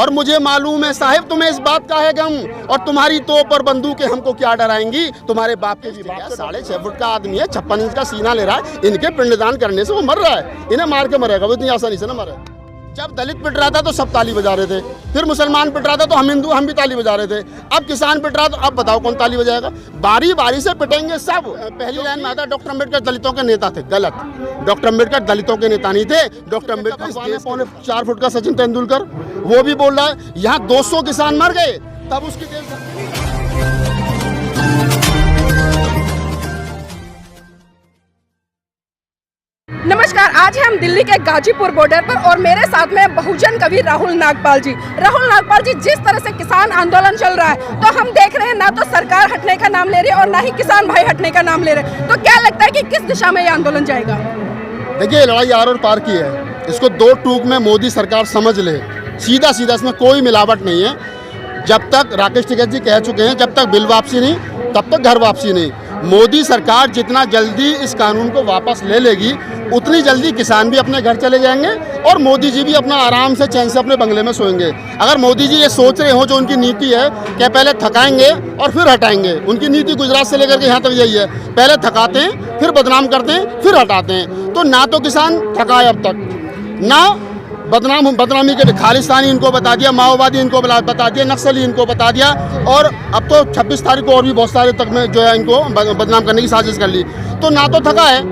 और मुझे मालूम है साहिब तुम्हें इस बात का है गम, और तुम्हारी तोप और बंदूकें हमको क्या डराएंगी, तुम्हारे बाप के भी बाप 6.5 फुट का आदमी है, 56 इंच का सीना ले रहा है, इनके पिंडदान करने से वो मर रहा है, इन्हें मार के मरेगा वो इतनी आसानी से ना मरे। जब दलित पिट रहा था तो सब ताली बजा रहे थे, फिर मुसलमान पिट रहा था तो हम हिंदू हम भी ताली बजा रहे थे, अब किसान पिट रहा तो अब बताओ कौन ताली बजाएगा। बारी बारी से पिटेंगे सब। पहली लाइन में आता डॉक्टर अम्बेडकर दलितों के नेता थे, गलत। डॉक्टर अम्बेडकर दलितों के नेता नहीं थे। डॉक्टर अम्बेडकर 4 फुट का सचिन तेंदुलकर, वो भी बोल रहा है यहाँ 200 किसान मर गए तब उसकी नमस्कार, आज हम दिल्ली के गाजीपुर बॉर्डर पर और मेरे साथ में बहुजन कवि राहुल नागपाल जी। राहुल नागपाल जी, जिस तरह से किसान आंदोलन चल रहा है तो हम देख रहे हैं ना तो सरकार हटने का नाम ले रही है और ना ही किसान भाई हटने का नाम ले रहे हैं, तो क्या लगता है कि किस दिशा में ये आंदोलन जाएगा? देखिए, लड़ाई आर और पार की है, इसको 2 टूक में मोदी सरकार समझ ले, सीधा सीधा, इसमें कोई मिलावट नहीं है। जब तक राकेश टिकैत जी कह चुके हैं जब तक बिल वापसी नहीं तब तक घर वापसी नहीं। मोदी सरकार जितना जल्दी इस कानून को वापस ले लेगी उतनी जल्दी किसान भी अपने घर चले जाएंगे और मोदी जी भी अपना आराम से चैन से अपने बंगले में सोएंगे। अगर मोदी जी ये सोच रहे हो, जो उनकी नीति है कि पहले थकाएंगे और फिर हटाएंगे, उनकी नीति गुजरात से लेकर के यहाँ तक यही है, पहले थकाते हैं फिर बदनाम करते हैं फिर हटाते हैं। तो ना तो किसान थकाए अब तक, ना बदनामी के खालिस्तानी इनको बता दिया, माओवादी इनको बता दिया, नक्सली इनको बता दिया, और अब तो 26 तारीख को और भी बहुत सारे तक में जो है इनको बदनाम करने की साजिश कर ली। तो ना तो थका है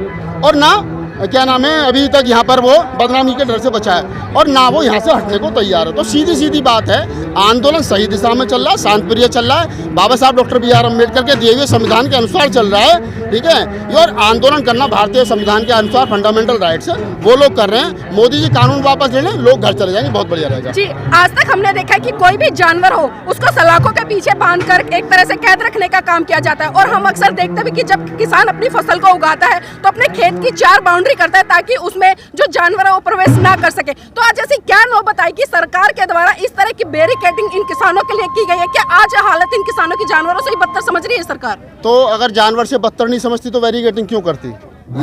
और ना क्या नाम है अभी तक यहाँ पर वो बदनामी के डर से बचा है, और ना वो यहाँ से हटने को तैयार है। तो सीधी सीधी बात है, आंदोलन सही दिशा में चल रहा है, शांतिप्रिय चल रहा है, बाबा साहब डॉक्टर BR अम्बेडकर के दिए हुए संविधान के अनुसार चल रहा है, ठीक है। और आंदोलन करना भारतीय संविधान के अनुसार फंडामेंटल राइट्स है, वो लोग कर रहे हैं। मोदी जी कानून वापस ले लें, लोग घर चले जाएंगे, बहुत बढ़िया रहेगा जी। आज तक हमने देखा कि कोई भी जानवर हो उसको सलाखों के पीछे बांधकर एक तरह से कैद रखने का काम किया जाता है, और हम अक्सर देखते भी कि जब किसान अपनी फसल को उगाता है तो अपने खेत की 4 बाउंड्री करता है ताकि उसमें जो जानवर है वो प्रवेश ना कर सके। तो आज ऐसी क्या नौबत आई कि सरकार के द्वारा इस तरह की बैरिकेडिंग इन किसानों के लिए की गई है? क्या आज हालत इन किसानों की जानवरों से ही बदतर समझ रही है सरकार? तो अगर जानवर से बदतर नहीं समझती तो बैरिकेडिंग क्यों करती?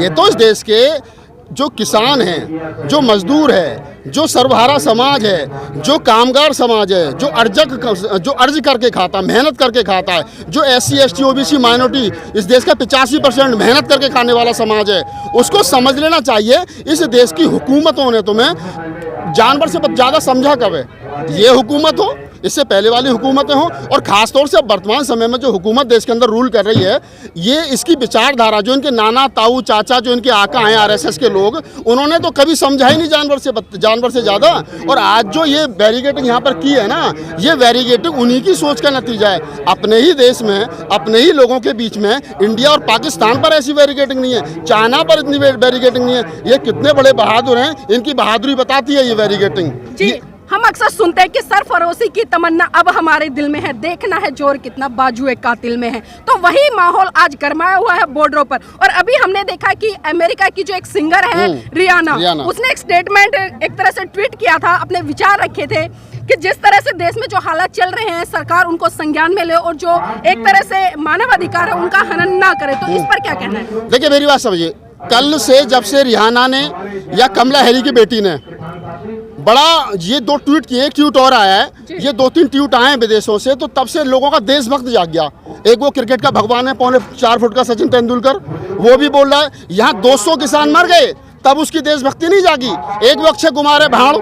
ये तो इस देश के जो किसान हैं, जो मजदूर है, जो सर्वहारा समाज है, जो कामगार समाज है, जो अर्ज करके खाता, मेहनत करके खाता है, जो SC ST OBC माइनॉरिटी, इस देश का 85% मेहनत करके खाने वाला समाज है, उसको समझ लेना चाहिए। इस देश की हुकूमतों ने तुम्हें जानवर से ज़्यादा समझा कब है? ये हुकूमत हो, इससे पहले वाली हुकूमतें हों, और ख़ासतौर से वर्तमान समय में जो हुकूमत देश के अंदर रूल कर रही है, ये इसकी विचारधारा, जो इनके नाना ताऊ चाचा, जो इनके आका हैं RSS के लोग, उन्होंने तो कभी समझा ही नहीं जानवर से ज़्यादा। और आज जो ये बैरिकेडिंग यहाँ पर की है ना, ये बैरिकेडिंग उन्हीं की सोच का नतीजा है। अपने ही देश में, अपने ही लोगों के बीच में, इंडिया और पाकिस्तान पर ऐसी बैरिकेडिंग नहीं है, चाइना पर इतनी बैरिकेडिंग नहीं है। ये कितने बड़े बहादुर हैं, इनकी बहादुरी बताती है ये बैरिकेडिंग। हम अक्सर सुनते हैं कि सरफरोशी की तमन्ना अब हमारे दिल में है, देखना है जोर कितना बाजुए कातिल में है। तो वही माहौल आज गरमाया हुआ है बॉर्डरों पर। और अभी हमने देखा कि अमेरिका की जो एक सिंगर है रियाना, उसने एक स्टेटमेंट एक तरह से ट्वीट किया था, अपने विचार रखे थे कि जिस तरह से देश में जो हालात चल रहे हैं, सरकार उनको संज्ञान में ले और जो एक तरह से मानवाधिकार है उनका हनन ना करे। तो इस पर क्या कहना है? देखिए, मेरी बात समझिए, कल से जब से रिहाना ने या कमला हैरी की बेटी ने बड़ा ये 2 ट्वीट किए, एक ट्वीट और आया है, ये 2-3 ट्वीट आए हैं विदेशों से, तो तब से लोगों का देशभक्त जाग गया। एक वो क्रिकेट का भगवान है, 4 फुट का सचिन तेंदुलकर, वो भी बोल रहा है यहाँ 200 किसान मर गए तब उसकी देशभक्ति नहीं जागी। एक वो अक्षय कुमार है भाड़,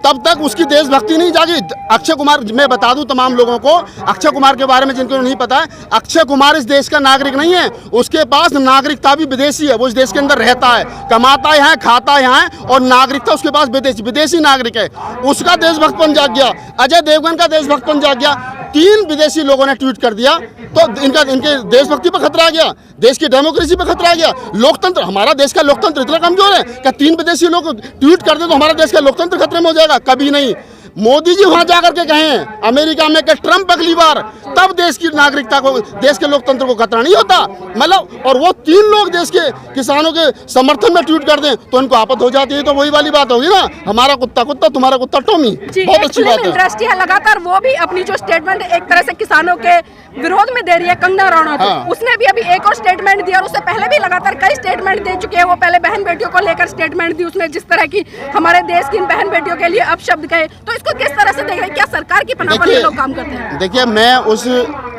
तब तक उसकी देशभक्ति नहीं जागी। अक्षय कुमार, मैं बता दूं तमाम लोगों को अक्षय कुमार के बारे में जिनको नहीं पता है, अक्षय कुमार इस देश का नागरिक नहीं है, उसके पास नागरिकता भी विदेशी है। वो इस देश के अंदर रहता है, कमाता है, खाता है, और नागरिकता उसके पास विदेशी नागरिक है। उसका देशभक्तपन जाग गया। अजय देवगन का देशभक्तपन जाग गया। 3 विदेशी लोगों ने ट्वीट कर दिया तो इनके देशभक्ति पर खतरा आ गया, देश की डेमोक्रेसी पर खतरा आ गया। लोकतंत्र, हमारा देश का लोकतंत्र इतना कमजोर है कि 3 विदेशी लोग ट्वीट कर दे तो हमारा देश का लोकतंत्र खतरे में हो जाएगा? कभी नहीं। मोदी जी वहां जाकर के कहें अमेरिका में कि ट्रंप अगली बार तब देश की नागरिकता को, देश के लोकतंत्र को खतरा नहीं होता। मतलब और वो 3 लोग देश के किसानों के समर्थन में ट्वीट कर दें तो इनको आपत हो जाती है। तो वही वाली बात होगी ना, हमारा कुत्ता कुत्ता, तुम्हारा कुत्ता टॉमी। बहुत अच्छी बात है। इंडस्ट्री है लगातार, वो भी अपनी जो स्टेटमेंट एक तरह से किसानों के विरोध में दे रही है। कंगना रनौत उसने भी अभी एक और स्टेटमेंट दिया और उससे पहले भी लगातार कई स्टेटमेंट दे चुके हैं। वो पहले बहन बेटियों को लेकर स्टेटमेंट दी उसने, जिस तरह की हमारे देश की इन बहन बेटियों के लिए अपशब्द कहे। तो इसको किस तरह से देख रहे हैं? क्या सरकार की पनाह पर ये लोग काम करते हैं? देखिए, मैं उस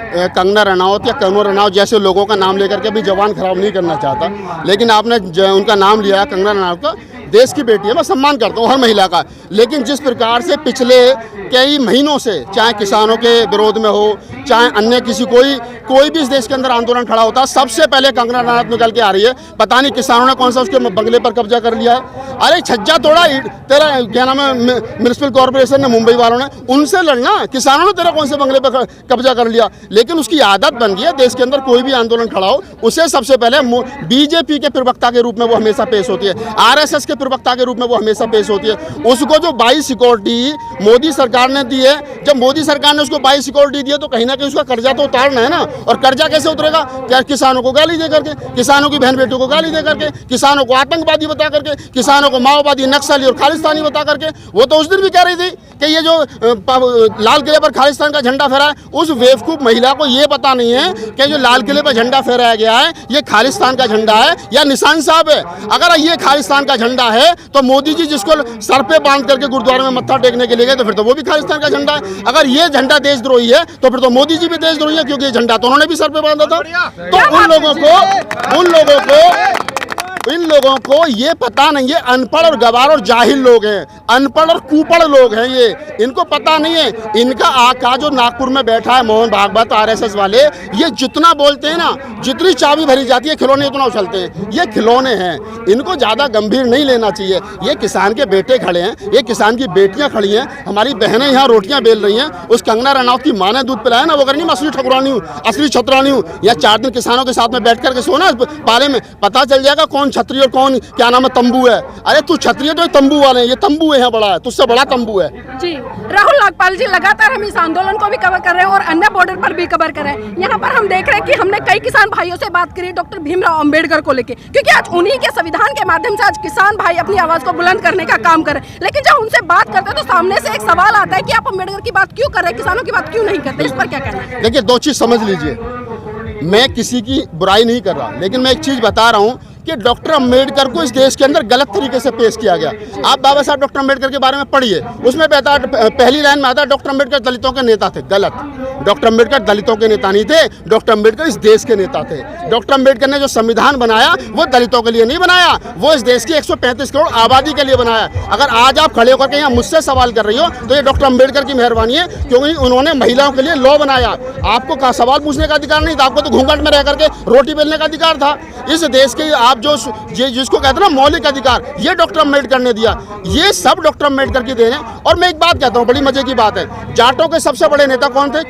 कंगना रनौत या कनवर रनौत जैसे लोगों का नाम लेकर के भी जवान खराब नहीं करना चाहता, लेकिन आपने उनका नाम लिया कंगना रनौत का, देश की बेटी है, मैं सम्मान करता हूँ हर महिला का। लेकिन जिस प्रकार से पिछले कई महीनों से, चाहे किसानों के विरोध में हो, चाहे अन्य किसी कोई भी इस देश के अंदर आंदोलन खड़ा होता है, सबसे पहले कंगना रनौत निकल के आ रही है। पता नहीं किसानों ने कौन सा उसके बंगले पर कब्जा कर लिया है। अरे छज्जा तोड़ा तेरा, क्या नाम है, म्युनिसिपल कॉर्पोरेशन ने, मुंबई वालों ने, उनसे लड़ना। किसानों ने तेरा कौन से बंगले पर कब्जा कर लिया? लेकिन उसकी आदत बन गई है, देश के अंदर कोई भी आंदोलन खड़ा हो उसे सबसे पहले बीजेपी के प्रवक्ता के रूप में वो हमेशा पेश होती है, आरएसएस के प्रवक्ता के रूप में वो हमेशा पेश होती है। उसको जो 22 सिक्योरिटी मोदी सरकार ने दी है, जब मोदी सरकार ने उसको 22 सिक्योरिटी दी है तो कहीं ना कहीं उसका कर्जा तो उतारना है ना। और कर्जा कैसे उतरेगा? क्या किसानों को गाली दे करके, किसानों की बहन बेटियों को गाली दे करके, किसानों को आतंकवादी बता करके, किसानों को माओवादी, नक्सली और खालिस्तानी बता करके। वो तो उस दिन भी कह रही थी कि ये जो लाल किले पर खालिस्तान का झंडा फहराया, उस बेवकूफ महिला को ये पता नहीं है कि जो लाल किले पर झंडा फहराया गया है ये खालिस्तान का झंडा है या निशान साहब है। अगर ये खालिस्तान का झंडा है तो मोदी जी जिसको सर पे बांध करके गुरुद्वारे में मत्था टेकने के लिए गए, तो फिर तो वो भी खालिस्तान का झंडा है। अगर ये झंडा देशद्रोही है तो फिर तो मोदी जी भी देशद्रोही है, क्योंकि ये झंडा तो उन्होंने भी सर पे बांधा था। तो इन लोगों को ये पता नहीं है, अनपढ़ और गवार और जाहिल लोग हैं, अनपढ़ और कुपढ़ लोग हैं ये, इनको पता नहीं है। इनका आका जो नागपुर में बैठा है मोहन भागवत, आरएसएस वाले, ये जितना बोलते हैं ना, जितनी चाबी भरी जाती है खिलौने उतना उछलते हैं। ये खिलौने हैं, इनको ज़्यादा गंभीर नहीं लेना चाहिए। ये किसान के बेटे खड़े हैं, ये किसान की बेटियां खड़ी हैं, हमारी बहनें यहाँ रोटियां बेल रही हैं। उस कंगना रनौत की माँ ने दूध पिलाया ना, वो करनी मैं असली ठकुरानी हूँ, असली छतरानी हूँ। या 4 दिन किसानों के साथ में बैठ करके सोना पाले में, पता चल जाएगा कौन छतरी और कौन क्या नाम है तंबू है। अरे तू छतरी है तो तंबू वाले हैं, ये तंबू है, यहाँ बड़ा है, तुझसे बड़ा तंबू है। जी राहुल नागपाल जी, लगातार हम इस आंदोलन को भी कवर कर रहे हैं और अन्य बॉर्डर पर भी कवर कर रहे हैं। यहाँ पर हम देख रहे हैं कि हमने कई किसान भाइयों से बात करी डॉक्टर भीमराव अंबेडकर को लेकर, क्योंकि आज उन्हीं के संविधान के माध्यम से आज किसान भाई अपनी आवाज को बुलंद करने का काम कर रहे हैं। लेकिन जब उनसे बात करते हैं तो सामने से एक सवाल आता है कि आप अंबेडकर की बात क्यों कर रहे हैं, किसानों की बात क्यों नहीं करते? इस पर क्या कहना है? देखिए, 2 चीज समझ लीजिए, मैं किसी की बुराई नहीं कर रहा, लेकिन मैं एक चीज बता रहा हूँ कि डॉक्टर अंबेडकर को इस देश के अंदर गलत तरीके से पेश किया गया। आप बाबा साहब डॉक्टर अंबेडकर के बारे में पढ़िए, उसमें पहली लाइन में आता है डॉक्टर अंबेडकर दलितों के नेता थे। गलत, डॉक्टर अंबेडकर दलितों के नेता नहीं थे, डॉक्टर अंबेडकर इस देश के नेता थे। डॉक्टर अंबेडकर ने जो संविधान बनाया वो दलितों के लिए नहीं बनाया, वो इस देश की 135 करोड़ आबादी के लिए बनाया। अगर आज आप खड़े होकर के यहाँ मुझसे सवाल कर रही हो तो ये डॉक्टर अंबेडकर की मेहरबानी है, क्योंकि उन्होंने महिलाओं के लिए लॉ बनाया। आपको सवाल पूछने का अधिकार नहीं था, आपको तो घूंघट में रह करके रोटी बेलने का अधिकार था। इस देश के आप जिसको कहते हैं ना मौलिक अधिकार, ये डॉक्टर अंबेडकर ने दिया। ये सब डॉक्टर अंबेडकर की देन है। और मैं एक बात कहता हूँ, बड़ी मजे की बात है, जाटों के सबसे बड़े नेता कौन थे?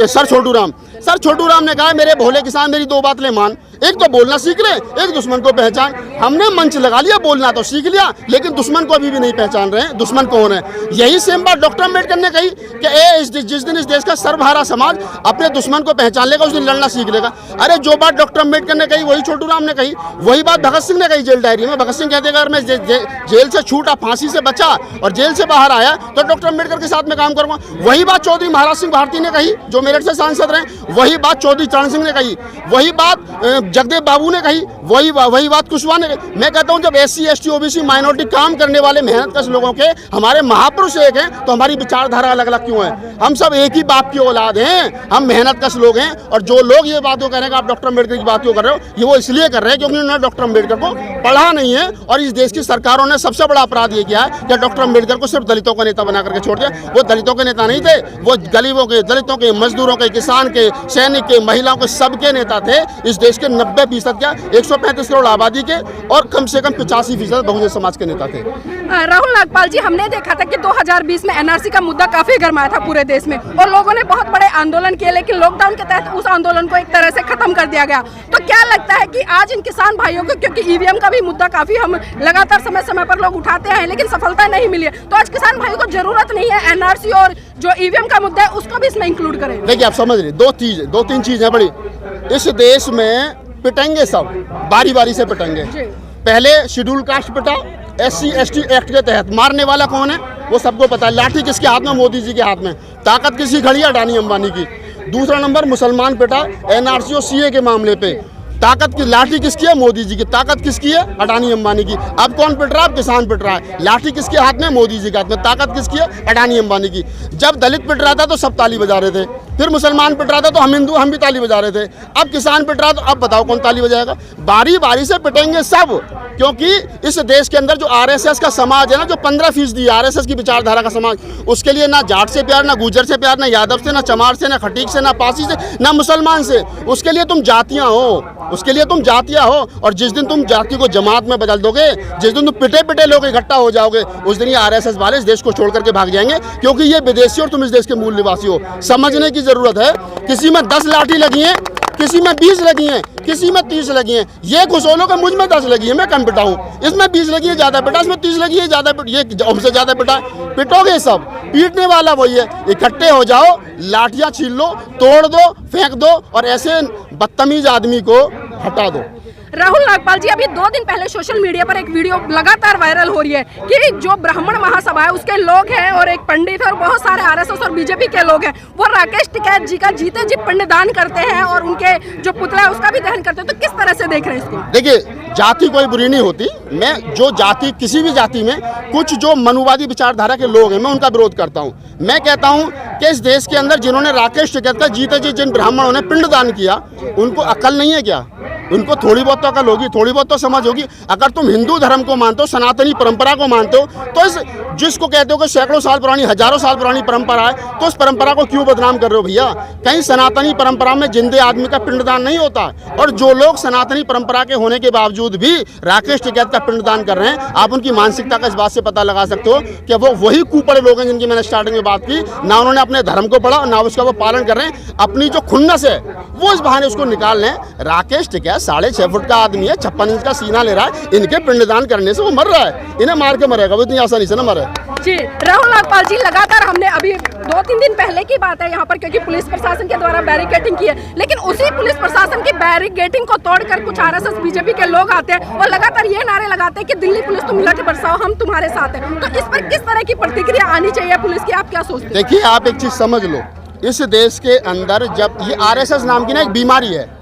सर छोटू राम। सर छोटू राम ने कहा, मेरे भोले किसान मेरी 2 बात ले मान, एक तो बोलना सीख ले, एक दुश्मन को पहचान। हमने मंच लगा लिया, बोलना तो सीख लिया, लेकिन दुश्मन को अभी भी नहीं पहचान रहे हैं दुश्मन कौन है। यही सेम बात डॉक्टर अंबेडकर ने कही कि जिस दिन इस देश का सर्वहारा समाज अपने दुश्मन को पहचान लेगा उस दिन लड़ना सीख लेगा। अरे जो बात डॉक्टर अंबेडकर ने कही वही छोटू राम ने कही, वही बात भगत सिंह ने कही जेल डायरी में। भगत सिंह कहते अगर मैं जेल से छूटा, फांसी से बचा और जेल से बाहर आया तो डॉक्टर अंबेडकर के साथ में काम करूंगा। वही बात चौधरी महाराज सिंह भारती ने कही जो मेरठ से सांसद रहे, वही बात चौधरी चरण सिंह ने कही, वही बात जगदेव बाबू ने कही, वही बात कुशवाहा ने कही। मैं कहता हूं जब SC ST OBC माइनॉरिटी काम करने वाले मेहनतकश लोगों के हमारे महापुरुष एक हैं तो हमारी विचारधारा अलग अलग क्यों है? हम सब एक ही बाप की औलाद हैं, हम मेहनतकश लोग हैं। और जो लोग ये बात कह रहे हैं कि आप डॉक्टर अंबेडकर की बात क्यों कर रहे हो, ये वो इसलिए कर रहे हैं क्योंकि उन्होंने डॉक्टर अंबेडकर को पढ़ा नहीं है। और इस देश की सरकारों ने सबसे बड़ा अपराध ये किया है कि डॉक्टर अंबेडकर को सिर्फ दलितों का नेता बना करके छोड़ दिया। वो दलितों के नेता नहीं थे, वो गरीबों के, दलितों के, मजदूरों के, किसान के, सैनिक के, महिलाओं के, सबके नेता थे। इस देश के 90% क्या 135 करोड़ आबादी के और कम से कम 85% बहुजन समाज के नेता थे। राहुल नागपाल जी, हमने देखा था कि 2020 में एनआरसी का मुद्दा काफी गरमाया था पूरे देश में और लोगों ने बहुत बड़े आंदोलन किए, लेकिन लॉकडाउन के तहत उस आंदोलन को एक तरह से खत्म कर दिया गया। तो क्या लगता है कि आज इन किसान भाइयों को, क्योंकि ईवीएम का भी मुद्दा काफी हम लगातार समय समय पर लोग उठाते हैं लेकिन सफलता नहीं मिली है, तो आज किसान भाइयों को जरूरत नहीं है एनआरसी और जो ईवीएम का मुद्दा है उसको भी इसमें इंक्लूड करें? देखिए, आप समझ रहे, दो तीन चीजें बड़ी इस देश में पिटेंगे, सब बारी बारी से पिटेंगे। पहले शेड्यूल कास्ट पिटा, SC ST एक्ट के तहत। मारने वाला कौन है वो सबको पता है। लाठी किसके हाथ में? मोदी जी के हाथ में। ताकत किसकी खड़ी है? अडानी अंबानी की। दूसरा नंबर मुसलमान पिटा NRC और CA के मामले पे। ताकत की लाठी किसकी है? मोदी जी की। ताकत किसकी है? अडानी अंबानी की। अब कौन पिट रहा है? अब किसान पिट रहा है। लाठी किसके हाथ में? मोदी जी के हाथ में। ताकत किसकी है? अडानी अंबानी की। जब दलित पिट रहा था तो सब ताली बजा रहे थे, फिर मुसलमान पिट रहा था तो हम हिंदू, हम भी ताली बजा रहे थे। अब किसान पिट रहा तो अब बताओ कौन ताली बजाएगा? बारी बारी से पिटेंगे सब, क्योंकि इस देश के अंदर जो RSS का समाज है ना, जो 15% RSS की विचारधारा का समाज, उसके लिए ना जाट से प्यार, ना गुजर से प्यार, ना यादव से, ना चमार से, ना खटीक से, ना पासी से, ना मुसलमान से। उसके लिए तुम जातियाँ हो, उसके लिए तुम जातियाँ हो। और जिस दिन तुम जाति को जमात में बदल दोगे, जिस दिन तुम पिटे पिटे लोग इकट्ठा हो जाओगे, उस दिन ये RSS वाले इस देश को छोड़ करके भाग जाएंगे, क्योंकि ये विदेशी और तुम इस देश के मूल निवासी हो। समझने की जरूरत है। किसी में 10 लाठी लगी है, किसी में 20 लगी हैं, किसी में 30 लगी हैं। ये खुश हो लो कि मुझ में 10 लगी है, मैं कम पिटा हूँ। इसमें 20 लगी है, ज़्यादा पिटा। इसमें 30 लगी है, ज़्यादा ये हमसे ज़्यादा पिटा। पिटोगे सब, पीटने वाला वही है। इकट्ठे हो जाओ, लाठियाँ छीन लो, तोड़ दो, फेंक दो और ऐसे बदतमीज आदमी को हटा दो। राहुल नागपाल जी, अभी 2 दिन पहले सोशल मीडिया पर एक वीडियो लगातार वायरल हो रही है कि जो ब्राह्मण महासभा है उसके लोग हैं और एक पंडित है और बहुत सारे RSS और BJP के लोग हैं, वो राकेश टिकैत जी का जीते जी पिंडदान करते हैं और उनके जो पुतला है उसका भी दहन करते हैं। तो किस तरह से देख रहे हैं इसको? देखिए, जाति कोई बुरी नहीं होती। मैं जो जाति, किसी भी जाति में कुछ जो मनुवादी विचारधारा के लोग हैं, मैं उनका विरोध करता हूँ। मैं कहता हूँ कि इस देश के अंदर जिन्होंने राकेश टिकैत का जीते जी जिन ब्राह्मणों ने पिंडदान किया, उनको अकल नहीं है क्या? उनको थोड़ी बहुत तो अकल होगी, थोड़ी बहुत तो समझ होगी। अगर तुम हिंदू धर्म को मानते हो, सनातनी परंपरा को मानते हो, तो इस जिसको कहते हो कि सैकड़ों साल पुरानी, हजारों साल पुरानी परंपरा है, तो उस परंपरा को क्यों बदनाम कर रहे हो भैया? कहीं सनातनी परंपरा में जिंदे आदमी का पिंडदान नहीं होता। और जो लोग सनातनी परंपरा के होने के बावजूद भी राकेश टिकैत का पिंडदान कर रहे हैं, आप उनकी मानसिकता का इस बात से पता लगा सकते हो कि वो वही कुपड़े लोग हैं जिनकी मैंने स्टार्टिंग में बात की। ना उन्होंने अपने धर्म को पढ़ा, ना उसका वो पालन कर रहे हैं। अपनी जो खुन्नस है वो इस बहाने उसको निकाल लें। राकेश टिकैत 6.5 फुट का आदमी है, 56 इंच का सीना ले रहा है। इनके पिंडदान करने से वो मर रहा है, इन्हें मार के मरेगा, वो इतनी आसानी से ना मरे। जी राहुल नागपाल जी, लगातार हमने अभी 2-3 दिन पहले की बात है यहाँ पर, क्योंकि पुलिस प्रशासन के द्वारा बैरिकेडिंग की है, लेकिन उसी पुलिस प्रशासन की बैरिकेडिंग को तोड़कर कुछ RSS BJP के लोग आते हैं और लगातार ये नारे लगाते हैं कि दिल्ली पुलिस तुम लठ बरसाओ, हम तुम्हारे साथ हैं। तो इस पर किस तरह की प्रतिक्रिया आनी चाहिए पुलिस की, आप क्या सोचते हैं? देखिए, आप एक चीज समझ लो, इस देश के अंदर जब ये RSS नाम की ना एक बीमारी है,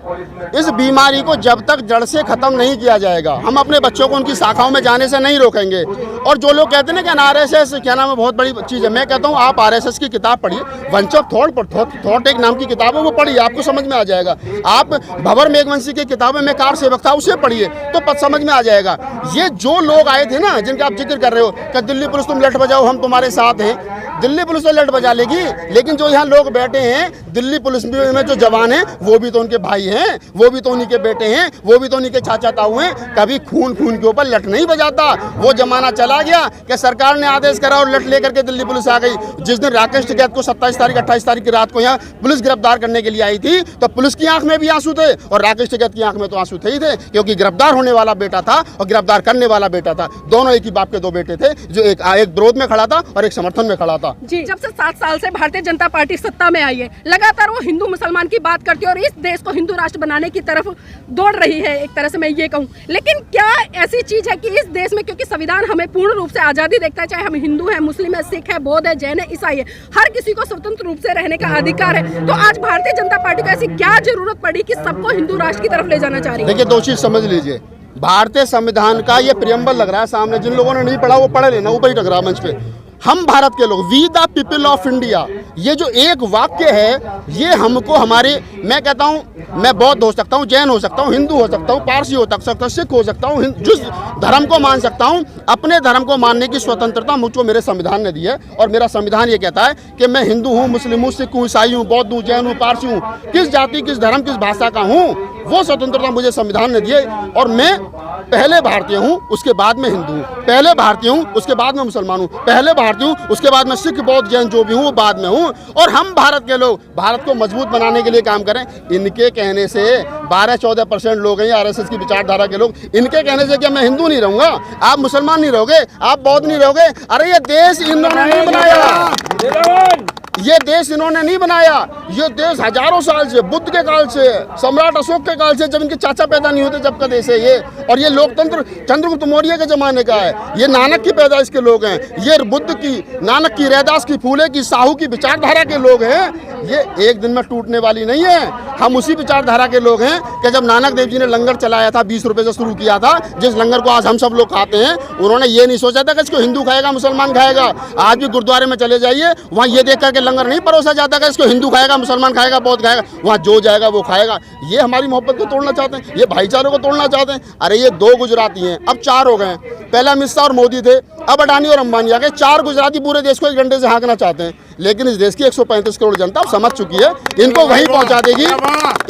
इस बीमारी को जब तक जड़ से खत्म नहीं किया जाएगा, हम अपने बच्चों को उनकी शाखाओं में जाने से नहीं रोकेंगे। और जो लोग कहते हैं ना कि RSS क्या नाम है, बहुत बड़ी चीज़ है, मैं कहता हूँ आप RSS की किताब पढ़िए, वंश ऑफ थॉट एक नाम की किताब है, वो पढ़िए, आपको समझ में आ जाएगा। आप भंवर मेघवंशी की किताब में कार सेवक था, उसे पढ़िए तो समझ में आ जाएगा। ये जो लोग आए थे ना, जिनका आप जिक्र कर रहे हो कि दिल्ली पुलिस तुम लठ बजाओ, हम तुम्हारे साथ हैं, दिल्ली पुलिस तो लठ बजा लेगी, लेकिन जो यहाँ लोग बैठे हैं दिल्ली पुलिस में जो जवान हैं, वो भी तो उनके भाई हैं, वो भी तो उन्हीं के बेटे हैं, वो भी तो उन्हीं के चाचा ताऊ हैं। कभी खून के ऊपर लठ नहीं बजाता। वो जमाना चला गया कि सरकार ने आदेश करा और लठ लेकर के दिल्ली पुलिस आ गई। जिस दिन राकेश टिकैत को 27 तारीख 28 तारीख की रात को यहाँ पुलिस गिरफ्तार करने के लिए आई थी, तो पुलिस की आंख में भी आंसू थे और राकेश टिकैत की आंख में तो आंसू थे ही थे, क्योंकि गिरफ्तार होने वाला बेटा था और गिरफ्तार करने वाला बेटा था। दोनों एक ही बाप के दो बेटे थे, जो एक विरोध में खड़ा था और एक समर्थन में खड़ा था। जी, जब से 7 साल से भारतीय जनता पार्टी सत्ता में आई है, लगातार वो हिंदू मुसलमान की बात करती है और इस देश को हिंदू राष्ट्र बनाने की तरफ दौड़ रही है, एक तरह से मैं ये कहूँ। लेकिन क्या ऐसी चीज है कि इस देश में, क्योंकि संविधान हमें पूर्ण रूप से आजादी देता है, चाहे हम हिंदू हैं, मुस्लिम है, सिख है, बौद्ध है, जैन है, ईसाई है, हर किसी को स्वतंत्र रूप से रहने का अधिकार है, तो आज भारतीय जनता पार्टी को ऐसी क्या जरूरत पड़ी कि सबको हिंदू राष्ट्र की तरफ ले जाना चाह रही है? देखिए, 2 चीज समझ लीजिए। भारतीय संविधान का ये प्रियम्बल लग रहा है सामने, जिन लोगों ने नहीं पढ़ा वो पढ़ लेना, ऊपर ही टक रहा मंच पे। हम भारत के लोग, we the people of India, ये जो एक वाक्य है ये हमको हमारे, मैं कहता हूँ मैं बौद्ध हो सकता हूँ, जैन हो सकता हूँ, हिंदू हो सकता हूँ, पारसी हो सकता हूँ, सिख हो सकता हूँ, जिस धर्म को मान सकता हूँ, अपने धर्म को मानने की स्वतंत्रता मुझको मेरे संविधान ने दी है। और मेरा संविधान ये कहता है कि मैं हिंदू हूँ, मुस्लिम हूँ, सिख हूँ, ईसाई हूँ, बौद्ध हूँ, जैन हूँ, पारसी हूँ, किस जाति, किस धर्म, किस भाषा का हूँ, वो स्वतंत्रता मुझे संविधान ने दी है। और मैं पहले भारतीय हूँ, उसके बाद में हिंदू हूँ, पहले भारतीय हूँ, उसके बाद में मुसलमान हूँ, पहले भारतीय हूँ, उसके बाद में सिख, बौद्ध, जैन जो भी हूँ वो बाद में हूँ। और हम भारत के लोग भारत को मजबूत बनाने के लिए काम करें। इनके कहने से 12-14% लोग हैं आरएसएस की विचारधारा के लोग, इनके कहने से क्या मैं हिंदू नहीं रहूंगा, आप मुसलमान नहीं रहोगे, आप बौद्ध नहीं रहोगे? अरे ये देश इन्होंने नहीं बनाया, ये देश इन्होंने नहीं बनाया, ये देश हजारों साल से, बुद्ध के काल से, सम्राट अशोक के काल से, जब इनके चाचा पैदा नहीं होते जब का देश है ये। और ये लोकतंत्र चंद्रगुप्त मौर्य के जमाने का है, ये नानक की पैदाइश के लोग हैं, ये बुद्ध की, नानक की, रैदास की, फूले की, साहू की विचारधारा के लोग हैं। ये एक दिन में टूटने वाली नहीं है। हम उसी विचारधारा के लोग हैं कि जब नानक देव जी ने लंगर चलाया था, 20 रुपए से शुरू किया था, जिस लंगर को आज हम सब लोग खाते हैं, उन्होंने ये नहीं सोचा था कि इसको हिंदू खाएगा, मुसलमान खाएगा। आज भी गुरुद्वारे में चले जाइए, वहाँ ये देख करके लंगर नहीं परोसा जाता कि इसको हिंदू खाएगा, मुसलमान खाएगा, बौद्ध खाएगा, वहाँ जो जाएगा वो खाएगा। ये हमारी मोहब्बत को तोड़ना चाहते हैं, ये भाईचारे को तोड़ना चाहते हैं। अरे ये 2 गुजराती हैं, अब 4 हो गए। पहले अमित शाह और मोदी थे, अब अडानी और अंबानी आ गए। 4 गुजराती पूरे देश को एक डंडे से हाँकना चाहते हैं। लेकिन इस देश की 135 करोड़ जनता अब समझ चुकी है, इनको वहीं पहुंचा देगी,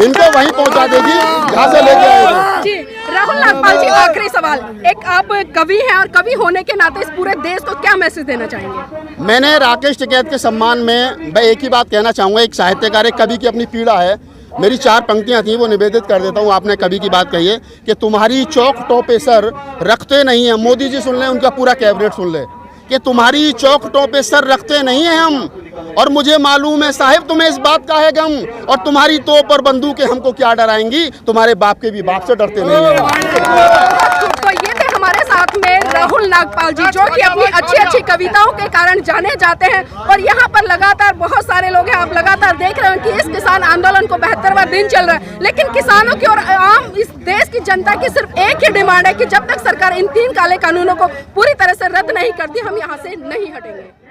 इनको वहीं पहुंचा देगी जहां से लेके आएगी। जी राहुल नागपाल जी, आखिरी सवाल, एक आप कवि हैं और कवि होने के नाते इस पूरे देश को क्या मैसेज देना चाहेंगे? मैंने राकेश टिकैत के सम्मान में मैं एक ही बात कहना चाहूँगा, एक साहित्यकार, एक कवि की अपनी पीड़ा है। मेरी 4 पंक्तियाँ थी, वो निवेदित कर देता हूँ। आपने कवि की बात कही है कि तुम्हारी चौक टोपे सर रखते नहीं हैं, मोदी जी सुन लें, उनका पूरा कैबिनेट सुन ले, कि तुम्हारी चौखटों पे सर रखते नहीं हैं हम, और मुझे मालूम है साहिब तुम्हें इस बात का है गम, और तुम्हारी तोप और बंदूकें हमको क्या डराएंगी, तुम्हारे बाप के भी बाप से डरते नहीं हैं। तो ये थे हमारे साथ में राहुल नागपाल जी, जो कि अपनी अच्छी कविताओं के कारण जाने जाते हैं। और यहाँ पर लगातार बहुत सारे लोग हैं, आप लगातार देख रहे हैं कि इस किसान आंदोलन को 72वां दिन चल रहा है, लेकिन किसानों की और आम इस देश की जनता की सिर्फ एक ही डिमांड है कि जब तक सरकार इन 3 काले कानूनों को पूरी तरह से रद्द नहीं करती, हम यहाँ से नहीं हटेंगे।